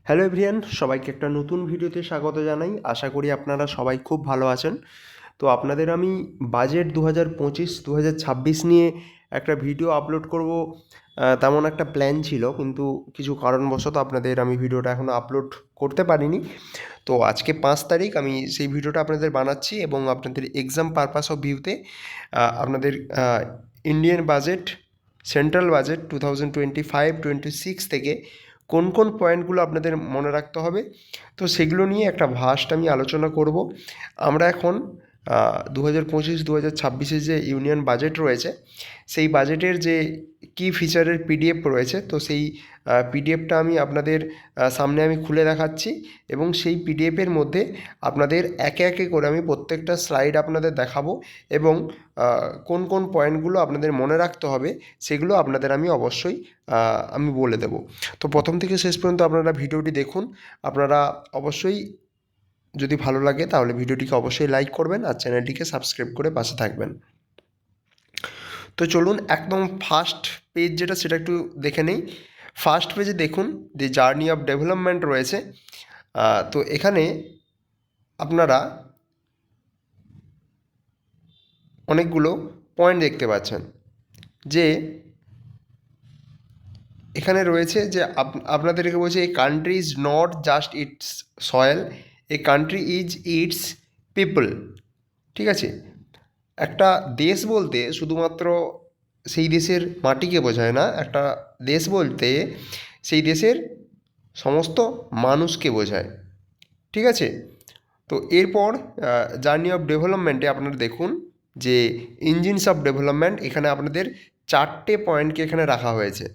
Hello everyone, সবাইকে একটা নতুন ভিডিওতে স্বাগত জানাই। আশা করি আপনারা সবাই খুব ভালো আছেন। তো আপনাদের আমি বাজেট 2025-2026 নিয়ে একটা ভিডিও আপলোড করব, তেমন একটা প্ল্যান ছিল, কিন্তু কিছু কারণবশত আপনাদের আমি ভিডিওটা এখনও আপলোড করতে পারিনি। তো আজকে 5 তারিখ আমি সেই ভিডিওটা আপনাদের বানাচ্ছি এবং আপনাদের এক্সাম পারপাস অফ ভিউতে আপনাদের ইন্ডিয়ান বাজেট, সেন্ট্রাল বাজেট 2025-26 থেকে কোন কোন পয়েন্টগুলো আপনাদের মনে রাখতে হবে, তো সেগুলো নিয়ে একটা ভাস্ট আমি আলোচনা করব। আমরা এখন 2025-2026 যে ইউনিয়ন বাজেট রয়েছে, সেই বাজেটের যে কি ফিচারের পিডিএফ রয়েছে, তো সেই পিডিএফটা আমি আপনাদের সামনে আমি খুলে দেখাচ্ছি এবং সেই পিডিএফের মধ্যে আপনাদের একে একে করে আমি প্রত্যেকটা স্লাইড আপনাদের দেখাবো এবং কোন কোন পয়েন্টগুলো আপনাদের মনে রাখতে হবে সেগুলো আপনাদের আমি অবশ্যই আমি বলে দেবো। তো প্রথম থেকে শেষ পর্যন্ত আপনারা ভিডিওটি দেখুন। আপনারা অবশ্যই, যদি ভালো লাগে তাহলে ভিডিওটিকে অবশ্যই লাইক করবেন আর চ্যানেলটিকে সাবস্ক্রাইব করে পাশে থাকবেন। তো চলুন একদম ফার্স্ট পেজ যেটা সেটা একটু দেখে নেই। ফার্স্ট পেজে দেখুন যে জার্নি অফ ডেভেলপমেন্ট রয়েছে। তো এখানে আপনারা অনেকগুলো পয়েন্ট দেখতে পাচ্ছেন যে এখানে রয়েছে যে আপনাদেরকে বলছে a country is not just it's soil, a country is it's people. ঠিক আছে, একটা দেশ বলতে শুধুমাত্র সেই দেশের মাটিকে বোঝায় না, একটা দেশ বলতে সেই দেশের সমস্ত মানুষকে বোঝায়। ঠিক আছে, তো এরপর জার্নি অফ ডেভেলপমেন্টে আপনারা দেখুন যে ইঞ্জিনস অফ ডেভেলপমেন্ট, এখানে আপনাদের 4টে পয়েন্টকে এখানে রাখা হয়েছে।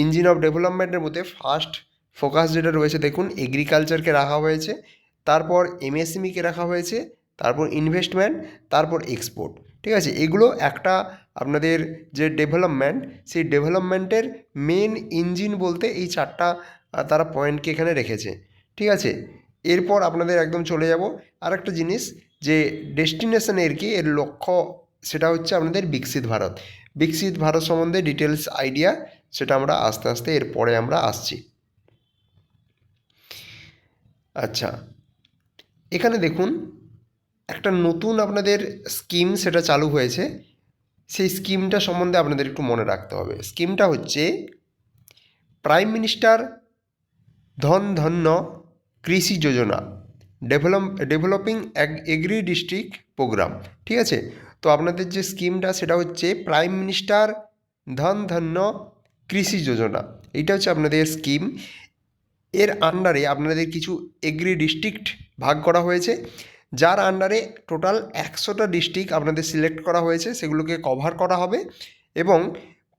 ইঞ্জিন অফ ডেভেলপমেন্টের মধ্যে ফার্স্ট ফোকাস যেটা রয়েছে দেখুন, এগ্রিকালচারকে রাখা হয়েছে, তারপর এমএসএমইকে রাখা হয়েছে, তারপর ইনভেস্টমেন্ট, তারপর এক্সপোর্ট। ঠিক আছে, এগুলো একটা আপনাদের যে ডেভেলপমেন্ট, সেই ডেভেলপমেন্টের মেন ইঞ্জিন বলতে এই 4টা তারা পয়েন্টকে এখানে রেখেছে। ঠিক আছে, এরপর আপনাদের একদম চলে যাব আর একটা জিনিস, যে ডেস্টিনেশন এর কি এর লক্ষ্য, সেটা হচ্ছে আপনাদের বিকশিত ভারত। বিকশিত ভারত সম্বন্ধে ডিটেলস আইডিয়া, সেটা আমরা আস্তে আস্তে এরপরে আমরা আসছি। আচ্ছা, এখানে দেখুন একটা নতুন আপনাদের স্কিম সেটা চালু হয়েছে। সেই স্কিমটা সম্বন্ধে আপনাদের একটু মনে রাখতে হবে। স্কিমটা হচ্ছে প্রাইম মিনিস্টার ধন ধান্য কৃষি যোজনা, ডেভেলপিং এগ্রি ডিস্ট্রিক্ট প্রোগ্রাম। ঠিক আছে, তো আপনাদের যে স্কিমটা সেটা হচ্ছে প্রাইম মিনিস্টার ধন ধান্য কৃষি যোজনা, এইটা হচ্ছে আপনাদের স্কিম। এর আন্ডারে আপনাদের কিছু এগ্রি ডিস্ট্রিক্ট ভাগ করা হয়েছে, যার আন্ডারে টোটাল 100টা ডিস্ট্রিক্ট আপনাদের সিলেক্ট করা হয়েছে, সেগুলোকে কভার করা হবে এবং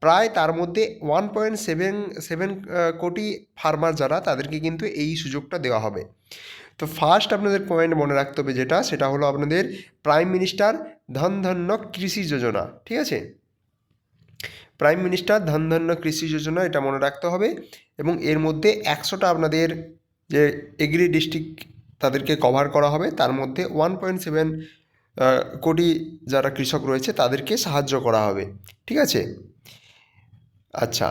প্রায় তার মধ্যে 1.77 কোটি ফার্মার যারা, তাদেরকে কিন্তু এই সুযোগটা দেওয়া হবে। তো ফার্স্ট আপনাদের পয়েন্ট মনে রাখতে হবে যেটা, সেটা হলো আপনাদের প্রাইম মিনিস্টার ধন ধান্য কৃষি যোজনা। ঠিক আছে, প্রাইম মিনিস্টার ধন ধান্য কৃষি যোজনা, এটা মনে রাখতে হবে এবং এর মধ্যে 100টা আপনাদের যে এগ্রি ডিস্ট্রিক্ট তাদেরকে কভার করা হবে, তার মধ্যে 1.7 কোটি যারা কৃষক রয়েছে তাদেরকে সাহায্য করা হবে। ঠিক আছে, আচ্ছা,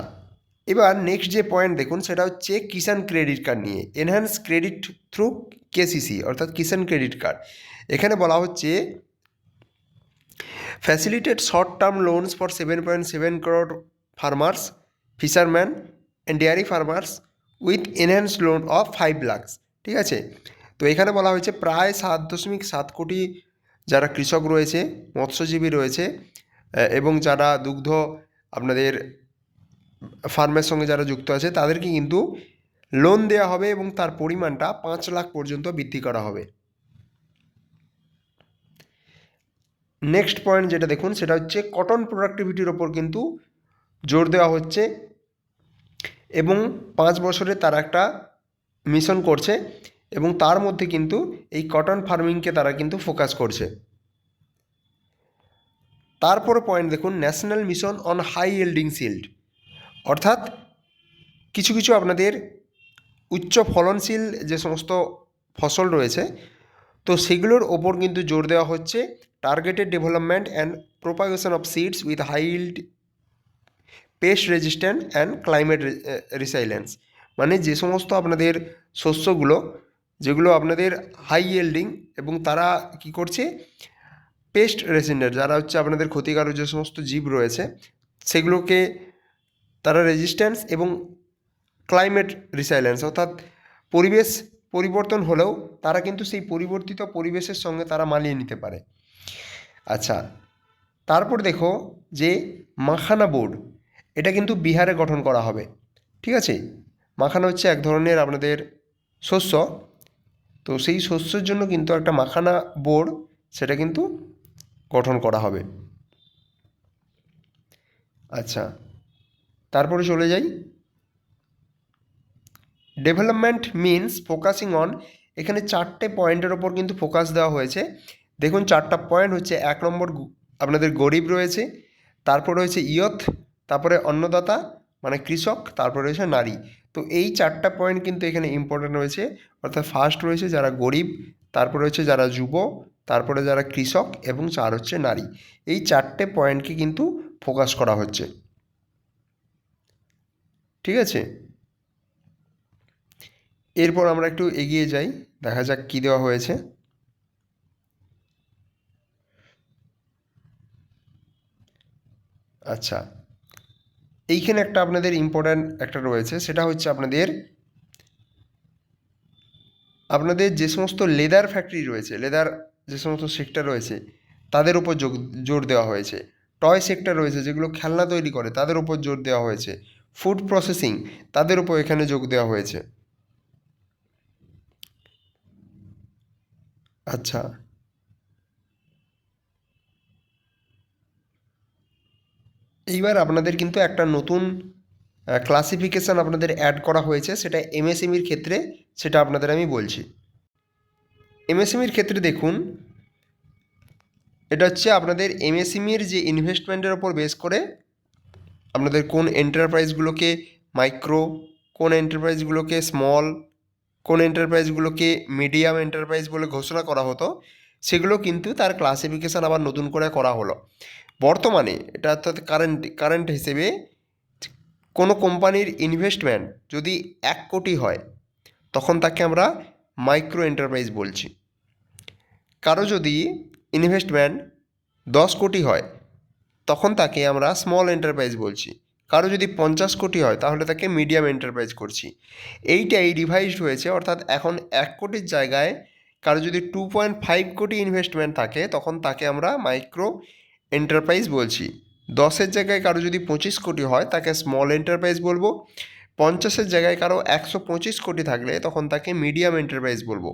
এবার নেক্সট যে পয়েন্ট দেখুন সেটা হচ্ছে কিষাণ ক্রেডিট কার্ড নিয়ে, এনহ্যান্স ক্রেডিট থ্রু কেসিসি অর্থাৎ কিষাণ ক্রেডিট কার্ড। এখানে বলা হচ্ছে facilitate short term loans for 7.7 crore farmers, fisherman and dairy farmers with enhance loan of 5 lakhs। ঠিক আছে, তো এখানে বলা হয়েছে প্রায় 7.7 কোটি যারা কৃষক রয়েছে, মৎস্যজীবী রয়েছে এবং যারা দুগ্ধ আপনাদের ফার্মের সঙ্গে যারা যুক্ত আছে, তাদেরকে কিন্তু লোন দেওয়া হবে এবং তার পরিমাণটা 5 লাখ পর্যন্ত বৃদ্ধি করা হবে। নেক্সট পয়েন্ট যেটা দেখুন সেটা হচ্ছে কটন প্রোডাক্টিভিটির ওপর কিন্তু জোর দেওয়া হচ্ছে এবং 5 বছরে তারা একটা মিশন করছে এবং তার মধ্যে কিন্তু এই কটন ফার্মিংকে তারা কিন্তু ফোকাস করছে। তারপরে পয়েন্ট দেখুন national mission on high yielding seed, অর্থাৎ কিছু কিছু আপনাদের উচ্চ ফলনশীল যে সমস্ত ফসল রয়েছে, তো সেগুলোর ওপর কিন্তু জোর দেওয়া হচ্ছে। Targeted development and propagation of seeds with high yield, pest resistant and climate resilience, মানে যে সমস্ত আপনাদের শস্যগুলো যেগুলো আপনাদের হাই ইয়েল্ডিং এবং তারা কি করছে, পেস্ট রেসিস্ট্যান্ট, যারা হচ্ছে আপনাদের ক্ষতিকারক যে সমস্ত জীব রয়েছে সেগুলোকে তারা রেজিস্ট্যান্স এবং ক্লাইমেট রিসাইলেন্স, অর্থাৎ পরিবেশ পরিবর্তন হলেও তারা কিন্তু সেই পরিবর্তিত পরিবেশের সঙ্গে তারা মানিয়ে নিতে পারে। আচ্ছা, তারপর দেখো যে মাখানা বোর্ড, এটা কিন্তু বিহারে গঠন করা হবে। ঠিক আছে, মাখানা হচ্ছে এক ধরনের আপনাদের শস্য, তো সেই শস্যের জন্য কিন্তু একটা মাখানা বোর্ড সেটা কিন্তু গঠন করা হবে। আচ্ছা, তারপরে চলে যাই, ডেভেলপমেন্ট মিনস ফোকাসিং অন, এখানে 4টে পয়েন্টের ওপর কিন্তু ফোকাস দেওয়া হয়েছে। দেখুন 4টা পয়েন্ট হচ্ছে, 1 নম্বর আপনাদের গরিব রয়েছে, তারপর রয়েছে ইয়থ, তারপরে অন্নদাতা মানে কৃষক, তারপরে রয়েছে নারী। তো এই 4টা পয়েন্ট কিন্তু এখানে ইম্পর্টেন্ট রয়েছে, অর্থাৎ ফার্স্ট রয়েছে যারা গরিব, তারপর রয়েছে যারা যুব, তারপরে যারা কৃষক এবং 4 হচ্ছে নারী। এই 4টে পয়েন্টকে কিন্তু ফোকাস করা হচ্ছে। ঠিক আছে, এরপর আমরা একটু এগিয়ে যাই, দেখা যাক কী দেওয়া হয়েছে। আচ্ছা, এইখানে একটা আপনাদের ইম্পর্ট্যান্ট একটা রয়েছে, সেটা হচ্ছে আপনাদের আপনাদের যে সমস্ত লেদার ফ্যাক্টরি রয়েছে, লেদার যে সমস্ত সেক্টর রয়েছে তাদের উপর জোর দেওয়া হয়েছে। টয় সেক্টর রয়েছে যেগুলো খেলনা তৈরি করে, তাদের উপর জোর দেওয়া হয়েছে। ফুড প্রসেসিং, তাদের উপর এখানে যোগ দেওয়া হয়েছে। আচ্ছা, এইবার আপনাদের কিন্তু একটা নতুন ক্লাসিফিকেশান আপনাদের অ্যাড করা হয়েছে, সেটা এমএসএমইর ক্ষেত্রে, সেটা আপনাদের আমি বলছি। এমএসএমইর ক্ষেত্রে দেখুন, এটা হচ্ছে আপনাদের এমএসএমইর যে ইনভেস্টমেন্টের ওপর বেস করে আপনাদের কোন এন্টারপ্রাইজগুলোকে মাইক্রো, কোন এন্টারপ্রাইজগুলোকে স্মল, কোন এন্টারপ্রাইজগুলোকে মিডিয়াম এন্টারপ্রাইজ বলে ঘোষণা করা হতো, সেগুলো কিন্তু তার ক্লাসিফিকেশান আবার নতুন করে করা হলো বর্তমানে। এটা অর্থাৎ কারেন্ট হিসেবে কোনো কোম্পানির ইনভেস্টমেন্ট যদি 1 কোটি হয় তখন তাকে আমরা মাইক্রো এন্টারপ্রাইজ বলছি। কারো যদি ইনভেস্টমেন্ট 10 কোটি হয় তখন তাকে আমরা স্মল এন্টারপ্রাইজ বলছি। কারো যদি 50 কোটি হয় তাহলে তাকে মিডিয়াম এন্টারপ্রাইজ করছি। এইটাই রিভাইজড হয়েছে, অর্থাৎ এখন 1 কোটির জায়গায় কারো যদি 2.5 কোটি ইনভেস্টমেন্ট থাকে তখন তাকে আমরা মাইক্রো এন্টারপ্রাইজ বলছি। 10-এর জায়গায় কারো যদি 25 কোটি হয় তাকে স্মল এন্টারপ্রাইজ বলবো। 50-এর জায়গায় কারো 125 কোটি থাকলে তখন তাকে মিডিয়াম এন্টারপ্রাইজ বলবো।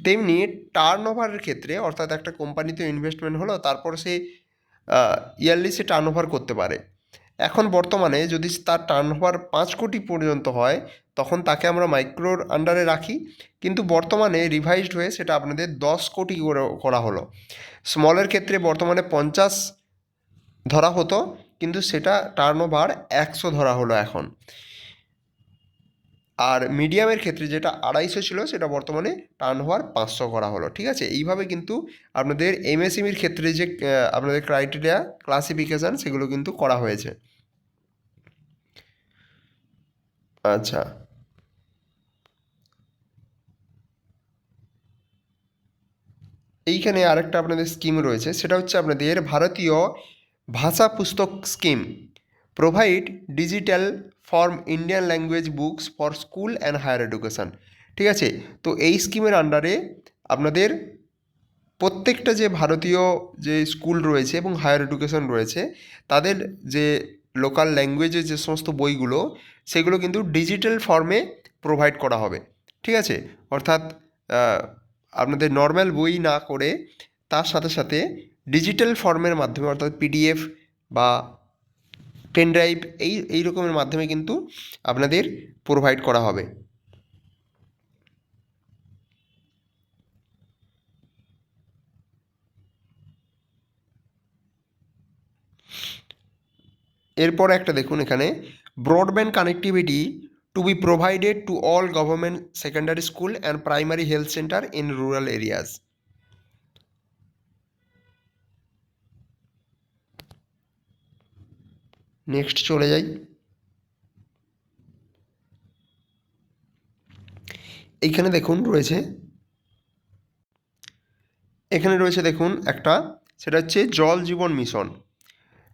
তেমনি টার্ন ওভারের ক্ষেত্রে, অর্থাৎ একটা কোম্পানিতে ইনভেস্টমেন্ট হলো, তারপর সে ইয়ারলি সে টার্ন ওভার করতে পারে। এখন বর্তমানে যদি তার টার্ন ওভার 5 কোটি পর্যন্ত হয় তখন তাকে আমরা মাইক্রোর আন্ডারে রাখি, কিন্তু বর্তমানে রিভাইজড হয়ে সেটা আপনাদের 10 কোটি করা হলো। স্মলের ক্ষেত্রে বর্তমানে 50 ধরা হতো, কিন্তু সেটা টার্ন ওভার 100 ধরা হলো এখন। আর মিডিয়ামের ক্ষেত্রে যেটা 250 ছিল সেটা বর্তমানে টার্ন ওভার 500 করা হলো। ঠিক আছে, এইভাবে কিন্তু আপনাদের এমএসএমইর ক্ষেত্রে যে আপনাদের ক্রাইটেরিয়া ক্লাসিফিকেশান সেগুলো কিন্তু করা হয়েছে। আচ্ছা, এইখানে আরেকটা আপনাদের স্কিম রয়েছে, সেটা হচ্ছে আপনাদের ভারতীয় ভাষা পুস্তক scheme, provide digital form Indian language books for school and higher education. ঠিক আছে, তো এই স্কিমের আন্ডারে আপনাদের প্রত্যেকটা যে ভারতীয় যে স্কুল রয়েছে এবং হায়ার এডুকেশন রয়েছে তাদের যে লোকাল ল্যাঙ্গুয়েজের যে সমস্ত বইগুলো সেগুলো কিন্তু ডিজিটাল ফর্মে প্রোভাইড করা হবে। ঠিক আছে, অর্থাৎ আপনাদের নর্মাল বই না করে তার সাথে সাথে ডিজিটাল ফর্মের মাধ্যমে, অর্থাৎ পিডিএফ বা পেন ড্রাইভ, এই রকমের মাধ্যমে কিন্তু আপনাদের প্রোভাইড করা হবে। এরপর একটা দেখুন এখানে, broadband connectivity two be provided to all government secondary school and primary health centre in rural areas. Next চলে যাই, এইখানে দেখুন রয়েছে, এখানে রয়েছে দেখুন একটা, সেটা হচ্ছে জল জীবন মিশন।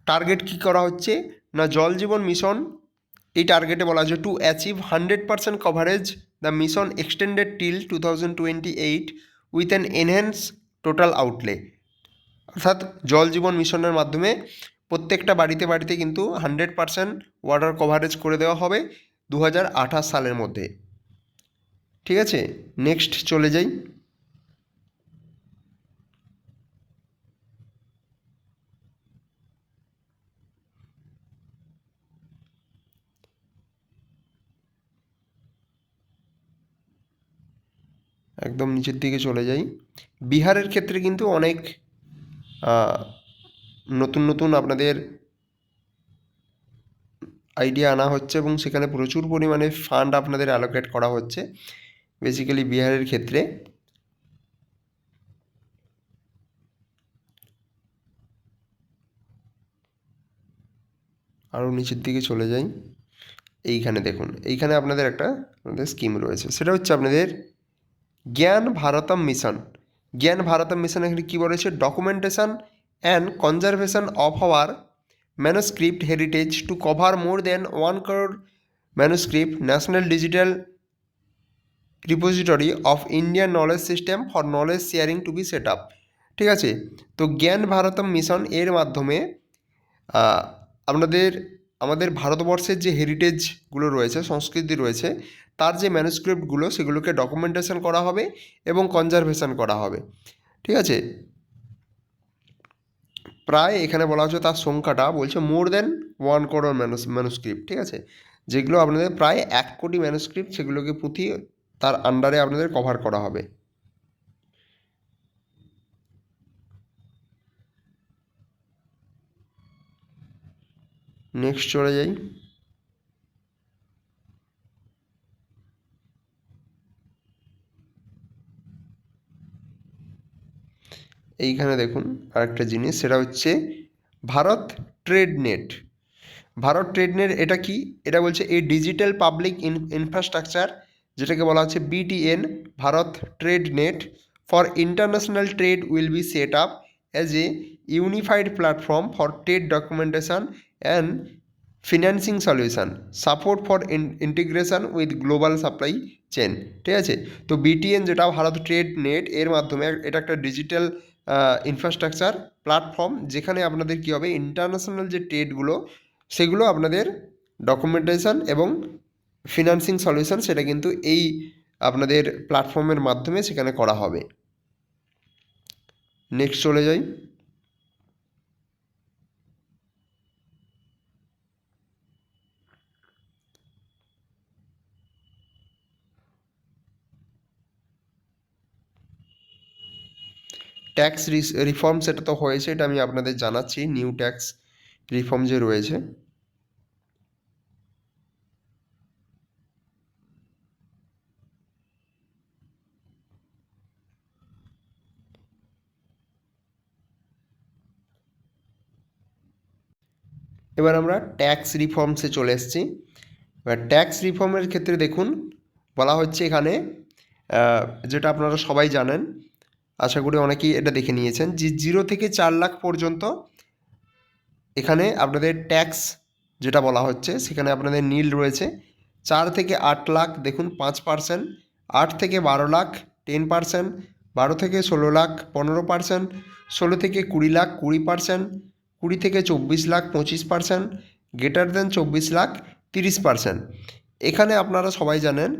টার্গেট কী করা হচ্ছে না, জল জীবন মিশন এই টার্গেটে বলা হচ্ছে to achieve 100% coverage the mission extended till 2028 with an enhance total outlay. অর্থাৎ জল জীবন মিশনের মাধ্যমে প্রত্যেকটা বাড়িতে বাড়িতে কিন্তু 100% ওয়াটার কভারেজ করে দেওয়া হবে 2028 সালের মধ্যে। ঠিক আছে, নেক্সট চলে যাই। একদম নিচের দিকে চলে যাই। বিহারের ক্ষেত্রে কিন্তু অনেক নতুন নতুন আপনাদের আইডিয়া আনা হচ্ছে এবং সেখানে প্রচুর পরিমাণে ফান্ড আপনাদের অ্যালোকেট করা হচ্ছে বেসিক্যালি বিহারের ক্ষেত্রে। আরও নিচের দিকে চলে যাই। এইখানে দেখুন, এইখানে আপনাদের একটা আপনাদের স্কিম রয়েছে, সেটা হচ্ছে আপনাদের জ্ঞান ভারতম মিশন। জ্ঞান ভারতম মিশন এখানে কী বলেছে, documentation and conservation of our manuscript heritage to cover more than 1 crore manuscript, national digital repository of Indian knowledge system for knowledge sharing to be set up. ঠিক আছে, তো জ্ঞান ভারতম মিশন এর মাধ্যমে আপনাদের আমাদের ভারতবর্ষের যে হেরিটেজগুলো রয়েছে, সংস্কৃতি রয়েছে, তার যে ম্যানুস্ক্রিপ্টগুলো সেগুলোকে ডকুমেন্টেশন করা হবে এবং কনজারভেশন করা হবে। ঠিক আছে, প্রায় এখানে বলা হচ্ছে তার সংখ্যাটা বলছে মোর দেন 1 crore ম্যানুস্ক্রিপ্ট। ঠিক আছে, যেগুলো আপনাদের প্রায় 1 কোটি ম্যানুস্ক্রিপ্ট, সেগুলোকে পুঁথি তার আন্ডারে আপনাদের কভার করা হবে। নেক্সট চলে যাই। এইখানে দেখুন আরেকটা জিনিস, সেটা হচ্ছে Bharat trade net. Bharat trade net এটা কি, এটা বলছে এই ডিজিটাল পাবলিক ইনফ্রাস্ট্রাকচার, যেটাকে বলা হচ্ছে BTN, Bharat trade net for international trade will be set up as a unified platform for trade documentation and financing solution, support for integration with global supply chain. ঠিক আছে, তো বিটিএন যেটা Bharat trade net, এর মাধ্যমে এটা একটা ডিজিটাল ইনফ্রাস্ট্রাকচার প্ল্যাটফর্ম, যেখানে আপনাদের কী হবে, ইন্টারন্যাশনাল যে ট্রেডগুলো সেগুলো আপনাদের ডকুমেন্টেশন এবং ফিন্যান্সিং সলিউশন সেটা কিন্তু এই আপনাদের প্ল্যাটফর্মের মাধ্যমে সেখানে করা হবে। নেক্সট চলে যাই। ট্যাক্স রিফর্ম সেটা তো হয়েছে, এটা আমি আপনাদের জানাচ্ছি, নিউ ট্যাক্স রিফর্ম যে রয়েছে। এবার আমরা ট্যাক্স রিফর্মসে চলে এসেছি। এবার ট্যাক্স রিফর্মের ক্ষেত্রে দেখুন বলা হচ্ছে এখানে, যেটা আপনারা সবাই জানেন, আশা করি অনেকেই এটা দেখে নিয়েছেন, যে 0 থেকে 4 লাখ পর্যন্ত এখানে আপনাদের ট্যাক্স যেটা বলা হচ্ছে সেখানে আপনাদের নীল রয়েছে। 4 থেকে 8 লাখ দেখুন 5%, 8 থেকে 12 লাখ 10%, 12 থেকে 16 লাখ 15%, 16 থেকে 20 লাখ 20%, 20 থেকে 24 লাখ 25%, গ্রেটার দেন 24 লাখ 30%। এখানে আপনারা সবাই জানেন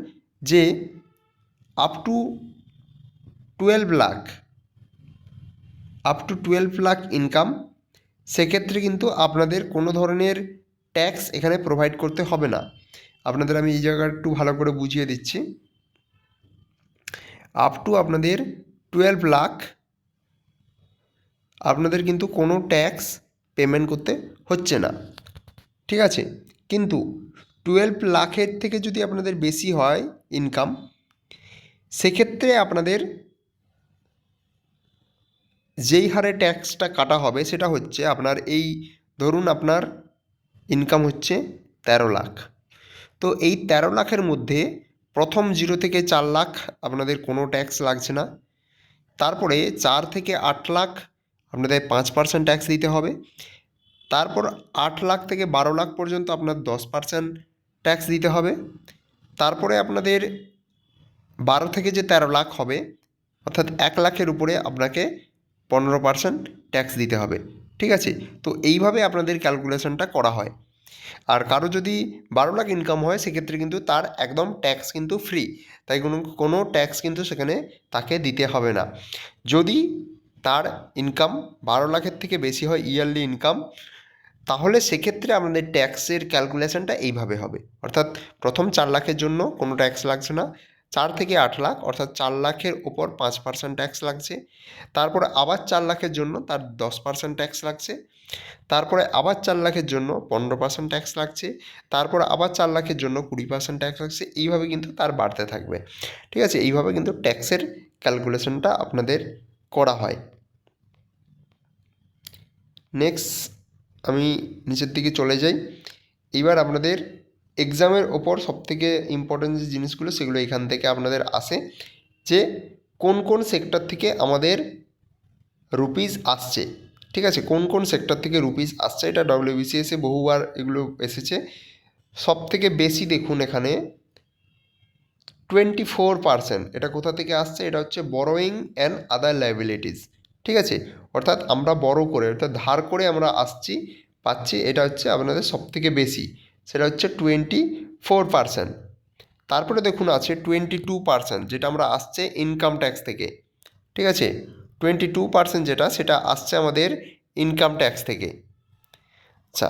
যে আপ টু 12 লাখ ইনকাম, সেক্ষেত্রে কিন্তু আপনাদের কোনো ধরনের ট্যাক্স এখানে প্রোভাইড করতে হবে না। আপনাদের আমি এই জায়গাটা একটু ভালো করে বুঝিয়ে দিচ্ছি। আপ টু আপনাদের 12 লাখ আপনাদের কিন্তু কোনো ট্যাক্স পেমেন্ট করতে হচ্ছে না। ঠিক আছে, কিন্তু 12 লাখের থেকে যদি আপনাদের বেশি হয় ইনকাম, সেক্ষেত্রে আপনাদের যেই হারে ট্যাক্সটা কাটা হবে সেটা হচ্ছে আপনার এই, ধরুন আপনার ইনকাম হচ্ছে 13 লাখ, তো এই 13 লাখের মধ্যে প্রথম 0 থেকে 4 লাখ আপনাদের কোনো ট্যাক্স লাগছে না। তারপরে 4 থেকে 8 লাখ আপনাদের 5% ট্যাক্স দিতে হবে। তারপর 8 লাখ থেকে 12 লাখ পর্যন্ত আপনার 10% ট্যাক্স দিতে হবে। তারপরে আপনাদের 12 থেকে যে 13 লাখ হবে, অর্থাৎ 1 লাখের উপরে আপনাকে 15% ট্যাক্স দিতে হবে। ঠিক আছে? তো এইভাবে আপনাদের ক্যালকুলেশনটা করা হয়। আর কারো যদি 12 লাখ ইনকাম হয় সেক্ষেত্রে কিন্তু তার একদম ট্যাক্স কিন্তু ফ্রি, তাই কোনো ট্যাক্স কিন্তু সেখানে তাকে দিতে হবে না। যদি তার ইনকাম 12 লাখের থেকে বেশি হয় ইয়ারলি ইনকাম, তাহলে সেক্ষেত্রে আমাদের ট্যাক্সের ক্যালকুলেশনটা এইভাবে হবে। অর্থাৎ প্রথম 4 লাখের জন্য কোনো ট্যাক্স লাগছে না, 4 থেকে 8 লাখ অর্থাৎ 4 লাখের ওপর 5% ট্যাক্স লাগছে, তারপরে আবার 4 লাখের জন্য তার 10% ট্যাক্স লাগছে, তারপরে আবার 4 লাখের জন্য 15% ট্যাক্স লাগছে, তারপরে আবার 4 লাখের জন্য 20% ট্যাক্স লাগছে, এইভাবে কিন্তু তার বাড়তে থাকবে। ঠিক আছে? এইভাবে কিন্তু ট্যাক্সের ক্যালকুলেশনটা আপনাদের করা হয়। নেক্সট আমি নিচের দিকে চলে যাই। এইবার আপনাদের এক্সামের ওপর সবথেকে ইম্পর্টেন্ট যে জিনিসগুলো সেগুলো এখান থেকে আপনাদের আসে, যে কোন কোন সেক্টর থেকে আমাদের রুপিস আসছে। ঠিক আছে? কোন কোন সেক্টর থেকে রুপিস আসছে, এটা ডব্লিউবিসিএসে বহুবার এগুলো এসেছে। সবথেকে বেশি দেখুন এখানে 24%, এটা কোথা থেকে আসছে, এটা হচ্ছে বরোয়িং অ্যান্ড আদার লাইবিলিটিস। ঠিক আছে? অর্থাৎ আমরা বড়ো করে, অর্থাৎ ধার করে আমরা পাচ্ছি, এটা হচ্ছে আপনাদের সবথেকে বেশি, সেটা হচ্ছে 24%। তারপরে দেখুন আছে 22%, যেটা আমরা আসছে ইনকাম ট্যাক্স থেকে। ঠিক আছে? 22% যেটা, সেটা আসছে আমাদের ইনকাম ট্যাক্স থেকে। আচ্ছা,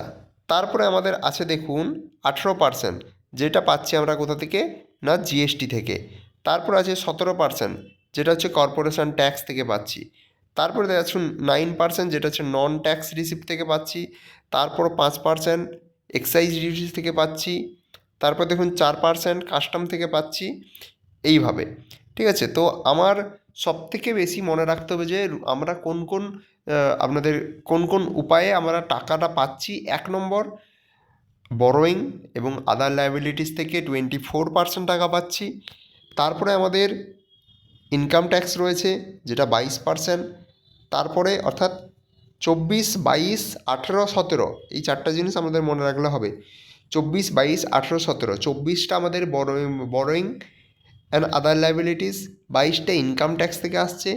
তারপরে আমাদের আছে দেখুন 18%, যেটা পাচ্ছি আমরা কোথা থেকে, না জিএসটি থেকে। তারপর আছে 17%, যেটা হচ্ছে কর্পোরেশন ট্যাক্স থেকে পাচ্ছি। তারপরে দেখুন 9%, যেটা হচ্ছে নন ট্যাক্স রিসিপ্ট থেকে পাচ্ছি। তারপর 5% এক্সাইজ ডিউটি থেকে পাচ্ছি। তারপর দেখুন 4% কাস্টম থেকে পাচ্ছি, এইভাবে। ঠিক আছে? তো আমার সবথেকে বেশি মনে রাখতে হবে যে আমরা কোন কোন আপনাদের কোন কোন উপায়ে আমরা টাকাটা পাচ্ছি। 1 নম্বর বরোয়িং এবং আদার লায়াবিলিটিস থেকে 24% টাকা পাচ্ছি। তারপরে আমাদের ইনকাম ট্যাক্স রয়েছে, যেটা 22%। তারপরে অর্থাৎ 24, 22, 18, 17, এই 4টা জিনিস আমাদের মনে রাখলে হবে। 24, 22, 18, 17, 24টা আমাদের বরোয়িং অ্যান্ড আদার লাইবিলিটিস, 22টা ইনকাম ট্যাক্স থেকে আসছে,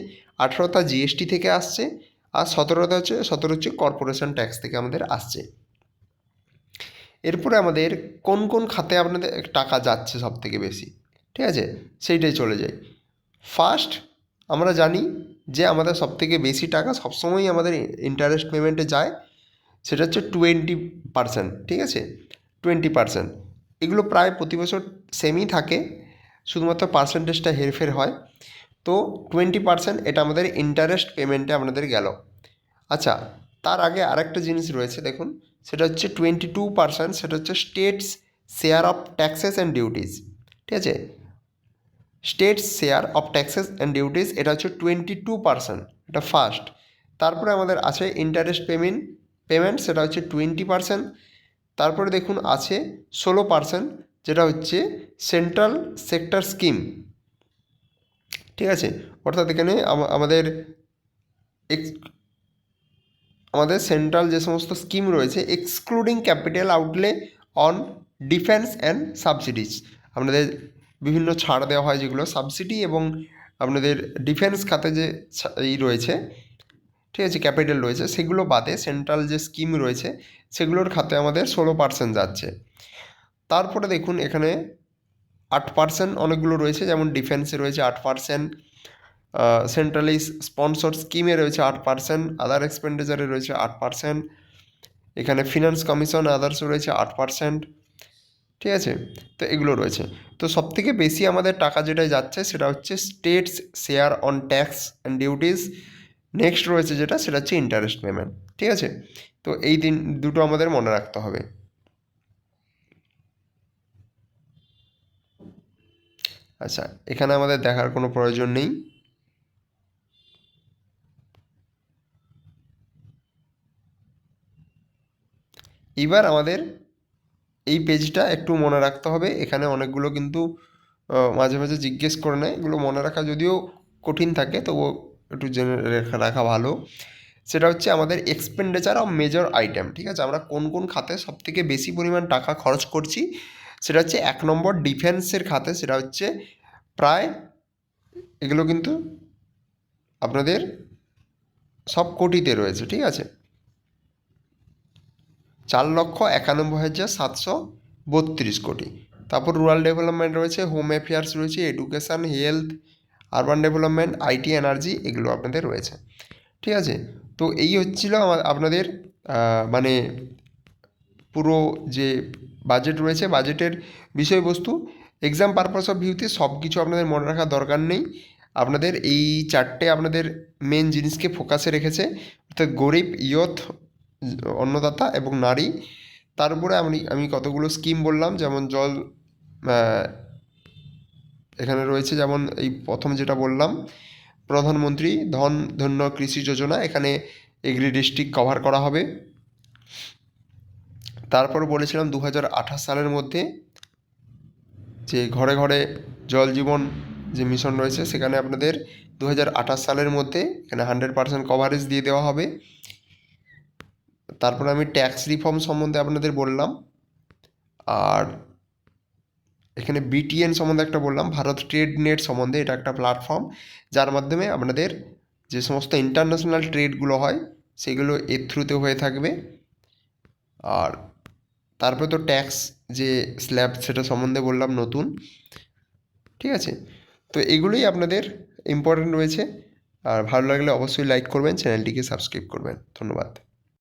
18টা জিএসটি থেকে আসছে, আর 17 হচ্ছে কর্পোরেশন ট্যাক্স থেকে আমাদের আসছে। এরপরে আমাদের কোন কোন খাতে আপনাদের টাকা যাচ্ছে সব থেকে বেশি, ঠিক আছে, সেইটাই চলে যাই। ফার্স্ট আমরা জানি যে আমাদের সবথেকে বেশি টাকা সবসময়ই আমাদের ইন্টারেস্ট পেমেন্টে যায়, সেটা হচ্ছে 20%। ঠিক আছে? 20%, এগুলো প্রায় প্রতি বছর সেমই থাকে, শুধুমাত্র পার্সেন্টেজটা হেরফের হয়। তো 20% এটা আমাদের ইন্টারেস্ট পেমেন্টে আপনাদের গেল। আচ্ছা, তার আগে আরেকটা জিনিস রয়েছে দেখুন, সেটা হচ্ছে 22%, সেটা হচ্ছে states share of taxes and duties. ঠিক আছে? States share of taxes and duties, এটা হচ্ছে 22%, এটা ফার্স্ট। তারপরে আমাদের আছে ইন্টারেস্ট পেমেন্ট, সেটা হচ্ছে 20%। তারপরে দেখুন আছে 16%, যেটা হচ্ছে সেন্ট্রাল সেক্টর স্কিম। ঠিক আছে? অর্থাৎ এখানে আমাদের সেন্ট্রাল যে সমস্ত স্কিম রয়েছে, excluding capital outlay on defence and subsidies, আপনাদের বিভিন্ন ছাড় দেওয়া হয়, যেগুলো সাবসিডি এবং আপনাদের ডিফেন্স খাতে যে রয়েছে, ঠিক আছে, ক্যাপিটাল রয়েছে, সেগুলো বাদে সেন্ট্রাল যে স্কিম রয়েছে সেগুলোর খাতে আমাদের 16% যাচ্ছে। তারপরে দেখুন এখানে 8% অনেকগুলো রয়েছে, যেমন ডিফেন্সে রয়েছে 8%, সেন্ট্রালি স্পন্সর স্কিমে রয়েছে 8%, আদার এক্সপেন্ডিচারে রয়েছে 8%, এখানে ফিনান্স কমিশন আদার্স রয়েছে 8%। ঠিক আছে? তো এগুলো রয়েছে। তো সবথেকে বেশি আমাদের টাকা যেটা যাচ্ছে সেটা হচ্ছে states share on tax and duties. Next রয়েছে যেটা, সেটা হচ্ছে ইন্টারেস্ট পেমেন্ট। ঠিক আছে? তো এই দুটো আমাদের মনে রাখতে হবে। আচ্ছা, এখানে আমাদের দেখার কোনো প্রয়োজন নেই। এবার আমাদের এই পেজটা একটু মনে রাখতে হবে, এখানে অনেকগুলো কিন্তু মাঝে মাঝে জিজ্ঞেস করে নেয়, এগুলো মনে রাখা যদিও কঠিন থাকে তবুও একটু জেনে রাখা ভালো। সেটা হচ্ছে আমাদের এক্সপেন্ডিচার অফ মেজর আইটেম, ঠিক আছে, আমরা কোন কোন খাতে সবথেকে বেশি পরিমাণ টাকা খরচ করছি। সেটা হচ্ছে 1 নম্বর ডিফেন্সের খাতে, সেটা হচ্ছে প্রায়, এগুলো কিন্তু আপনাদের সব কোটিতে রয়েছে, ঠিক আছে, 4,91,732 কোটি। তারপর রুরাল ডেভেলপমেন্ট রয়েছে, হোম অ্যাফেয়ার্স রয়েছে, education, health, urban development, IT, energy, এগুলো আপনাদের রয়েছে, ঠিক আছে। তো এই হচ্ছিল আপনাদের মানে পুরো যে বাজেট রয়েছে, বাজেটের বিষয়বস্তু। এক্সাম পারপাস অফ ভিউতে সব কিছু আপনাদের মনে রাখার দরকার নেই। আপনাদের এই 4টে আপনাদের মেন জিনিসকে ফোকাসে রেখেছে, অর্থাৎ গরিব, ইয়থ, অন্নদাতা এবং নারী। তার উপরে আমি কতগুলো স্কিম বললাম, যেমন জল, এখানে রয়েছে যেমন এই প্রথম যেটা বললাম, প্রধানমন্ত্রী ধন্য কৃষি যোজনা, এখানে এগ্রি ডিস্ট্রিক্ট কভার করা হবে। তারপর বলেছিলাম 2028 সালের মধ্যে যে ঘরে ঘরে জল জীবন যে মিশন রয়েছে, সেখানে আপনাদের 2028 সালের মধ্যে এখানে 100% কভারেজ দিয়ে দেওয়া হবে। তারপর আমি ট্যাক্স রিফর্ম সম্বন্ধে আপনাদের বললাম। আর এখানে বিটিএন সম্বন্ধে একটা বললাম, ভারত ট্রেড নেট সম্বন্ধে, এটা একটা প্ল্যাটফর্ম যার মাধ্যমে আপনাদের যে সমস্ত ইন্টারন্যাশনাল ট্রেডগুলো হয় সেগুলো এর থ্রুতে হয়ে থাকবে। আর তারপরে তো ট্যাক্স যে স্ল্যাব সেটা সম্বন্ধে বললাম নতুন, ঠিক আছে। তো এগুলোই আপনাদের ইম্পর্ট্যান্ট রয়েছে। আর ভালো লাগলে অবশ্যই লাইক করবেন, চ্যানেলটিকে সাবস্ক্রাইব করবেন। ধন্যবাদ।